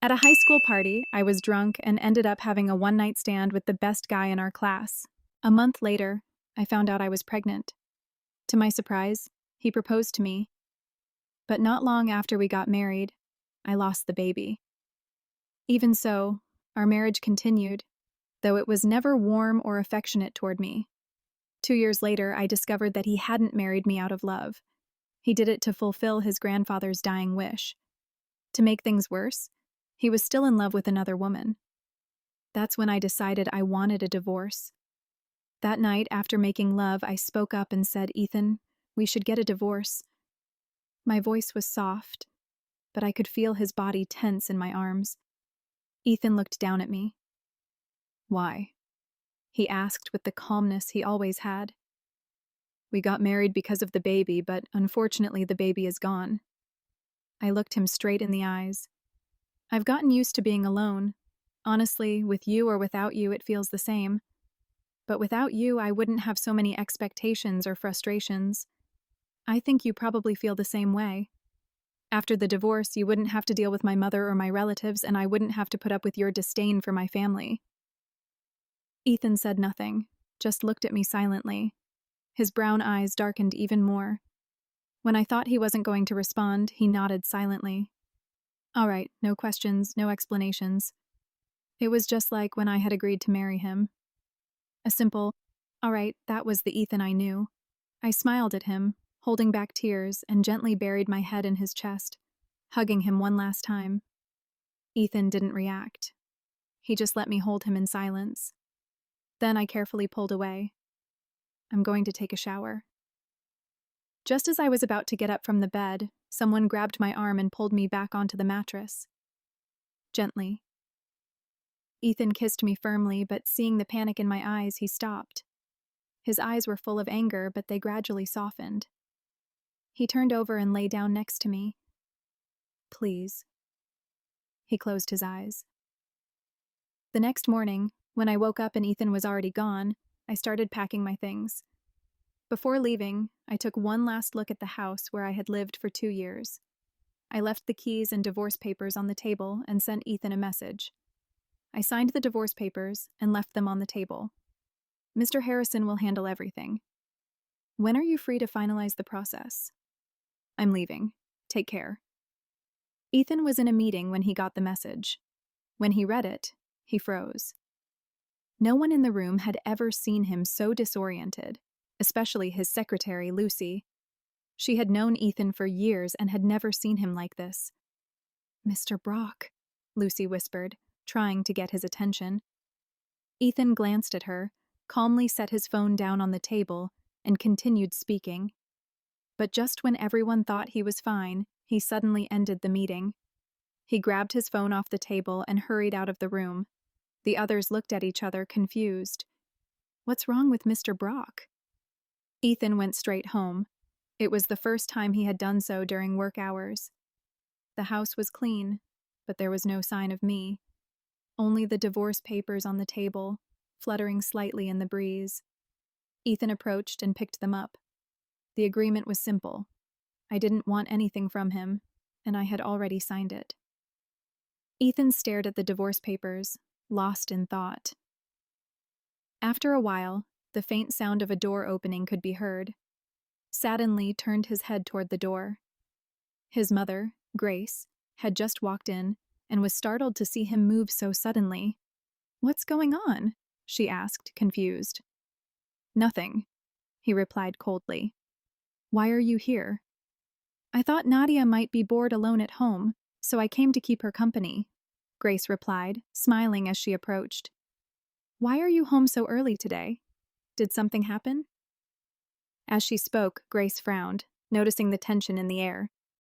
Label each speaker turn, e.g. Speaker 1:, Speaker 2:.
Speaker 1: At a high school party, I was drunk and ended up having a one-night stand with the best guy in our class. A month later, I found out I was pregnant. To my surprise, he proposed to me, but not long after we got married, I lost the baby. Even so, our marriage continued, though it was never warm or affectionate toward me. 2 years later, I discovered that he hadn't married me out of love. He did it to fulfill his grandfather's dying wish. To make things worse, he was still in love with another woman. That's when I decided I wanted a divorce. That night, after making love, I spoke up and said, "Ethan, we should get a divorce." My voice was soft, but I could feel his body tense in my arms. Ethan looked down at me. "Why?" he asked with the calmness he always had. "We got married because of the baby, but unfortunately the baby is gone." I looked him straight in the eyes. "I've gotten used to being alone. Honestly, with you or without you, it feels the same. But without you, I wouldn't have so many expectations or frustrations. I think you probably feel the same way. After the divorce, you wouldn't have to deal with my mother or my relatives, and I wouldn't have to put up with your disdain for my family." Ethan said nothing, just looked at me silently. His brown eyes darkened even more. When I thought he wasn't going to respond, he nodded silently. All right, no questions, no explanations. It was just like when I had agreed to marry him. A simple, all right, that was the Ethan I knew. I smiled at him, holding back tears, and gently buried my head in his chest, hugging him one last time. Ethan didn't react. He just let me hold him in silence. Then I carefully pulled away. "I'm going to take a shower." Just as I was about to get up from the bed, someone grabbed my arm and pulled me back onto the mattress. Gently. Ethan kissed me firmly, but seeing the panic in my eyes, he stopped. His eyes were full of anger, but they gradually softened. He turned over and lay down next to me. "Please." He closed his eyes. The next morning, when I woke up and Ethan was already gone, I started packing my things. Before leaving, I took one last look at the house where I had lived for 2 years. I left the keys and divorce papers on the table and sent Ethan a message. I signed the divorce papers and left them on the table. "Mr. Harrison will handle everything. When are you free to finalize the process?" "I'm leaving. Take care." Ethan was in a meeting when he got the message. When he read it, he froze. No one in the room had ever seen him so disoriented, especially his secretary, Lucy. She had known Ethan for years and had never seen him like this. "Mr. Brock," Lucy whispered, trying to get his attention. Ethan glanced at her, calmly set his phone down on the table, and continued speaking. But just when everyone thought he was fine, he suddenly ended the meeting. He grabbed his phone off the table and hurried out of the room. The others looked at each other, confused. What's wrong with Mr. Brock? Ethan went straight home. It was the first time he had done so during work hours. The house was clean, but there was no sign of me. Only the divorce papers on the table, fluttering slightly in the breeze. Ethan approached and picked them up. The agreement was simple. I didn't want anything from him, and I had already signed it. Ethan stared at the divorce papers, lost in thought. After a while, the faint sound of a door opening could be heard. Saddenly turned his head toward the door. His mother, Grace, had just walked in and was startled to see him move so suddenly. "What's going on?" she asked, confused. "Nothing," he replied coldly. "Why are you here?" "I thought Nadia might be bored alone at home, so I came to keep her company," Grace replied, smiling as she approached. "Why are you home so early today? Did something happen?" As she spoke, Grace frowned, noticing the tension in the air.